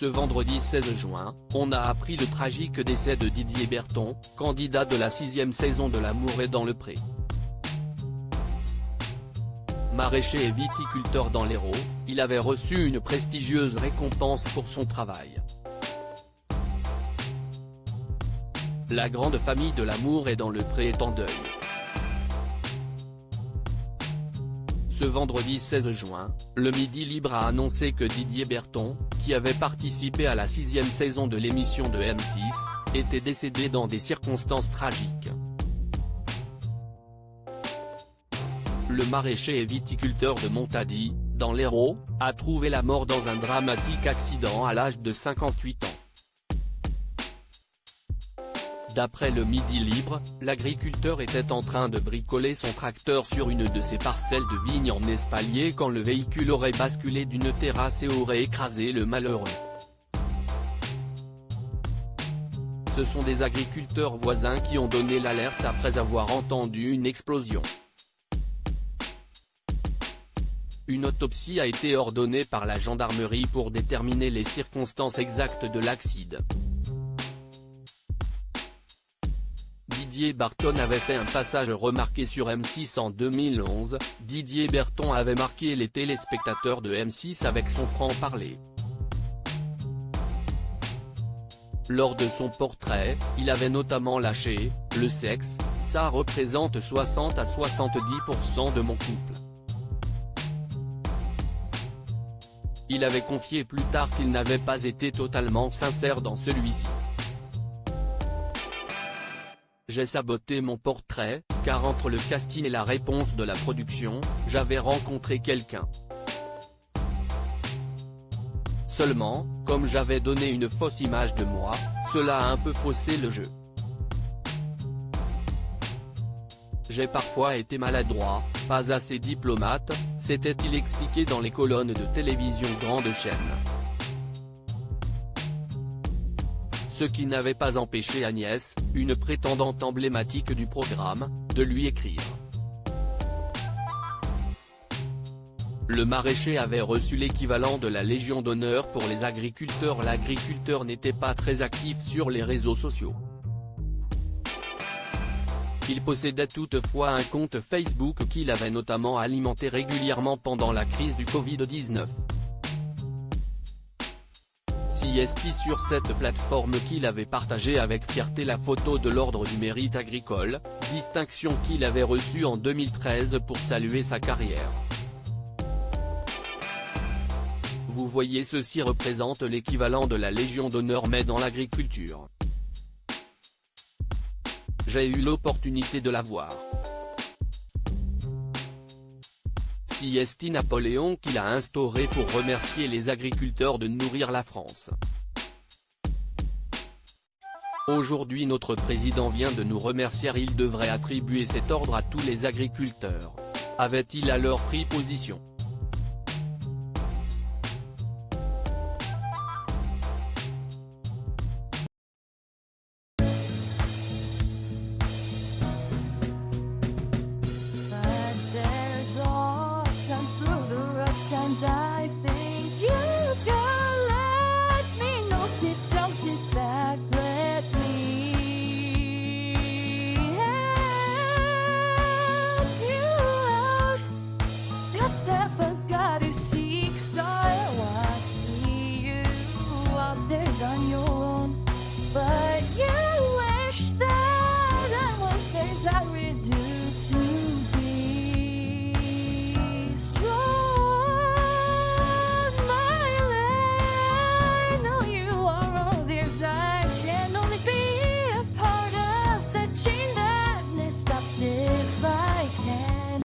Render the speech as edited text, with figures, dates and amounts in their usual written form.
Ce vendredi 16 juin, on a appris le tragique décès de Didier Berton, candidat de la 6e saison de L'amour est dans le pré. Maraîcher et viticulteur dans l'Hérault, il avait reçu une prestigieuse récompense pour son travail. La grande famille de L'amour est dans le pré est en deuil. Ce vendredi 16 juin, le Midi Libre a annoncé que Didier Berton, qui avait participé à la 6e saison de l'émission de M6, était décédé dans des circonstances tragiques. Le maraîcher et viticulteur de Montady, dans l'Hérault, a trouvé la mort dans un dramatique accident à l'âge de 58 ans. D'après le Midi Libre, l'agriculteur était en train de bricoler son tracteur sur une de ses parcelles de vignes en espalier quand le véhicule aurait basculé d'une terrasse et aurait écrasé le malheureux. Ce sont des agriculteurs voisins qui ont donné l'alerte après avoir entendu une explosion. Une autopsie a été ordonnée par la gendarmerie pour déterminer les circonstances exactes de l'accident. Didier Berton avait fait un passage remarqué sur M6 en 2011, Didier Berton avait marqué les téléspectateurs de M6 avec son franc-parler. Lors de son portrait, il avait notamment lâché « Le sexe, ça représente 60 à 70% de mon couple ». Il avait confié plus tard qu'il n'avait pas été totalement sincère dans celui-ci. J'ai saboté mon portrait, car entre le casting et la réponse de la production, j'avais rencontré quelqu'un. Seulement, comme j'avais donné une fausse image de moi, cela a un peu faussé le jeu. J'ai parfois été maladroit, pas assez diplomate, s'était-il expliqué dans les colonnes de télévision grande chaîne. Ce qui n'avait pas empêché Agnès, une prétendante emblématique du programme, de lui écrire. Le maraîcher avait reçu l'équivalent de la Légion d'honneur pour les agriculteurs. L'agriculteur n'était pas très actif sur les réseaux sociaux. Il possédait toutefois un compte Facebook qu'il avait notamment alimenté régulièrement pendant la crise du Covid-19. C'est sur cette plateforme qu'il avait partagé avec fierté la photo de l'Ordre du Mérite agricole, distinction qu'il avait reçue en 2013 pour saluer sa carrière. Vous voyez, ceci représente l'équivalent de la Légion d'honneur mais dans l'agriculture. J'ai eu l'opportunité de la voir. C'est Napoléon qu'il a instauré pour remercier les agriculteurs de nourrir la France. Aujourd'hui notre président vient de nous remercier, il devrait attribuer cet ordre à tous les agriculteurs. Avait-il alors pris position ? I think you can let me know. Sit down, sit back, let me help you out. The step I gotta seek, so I see you out there's on your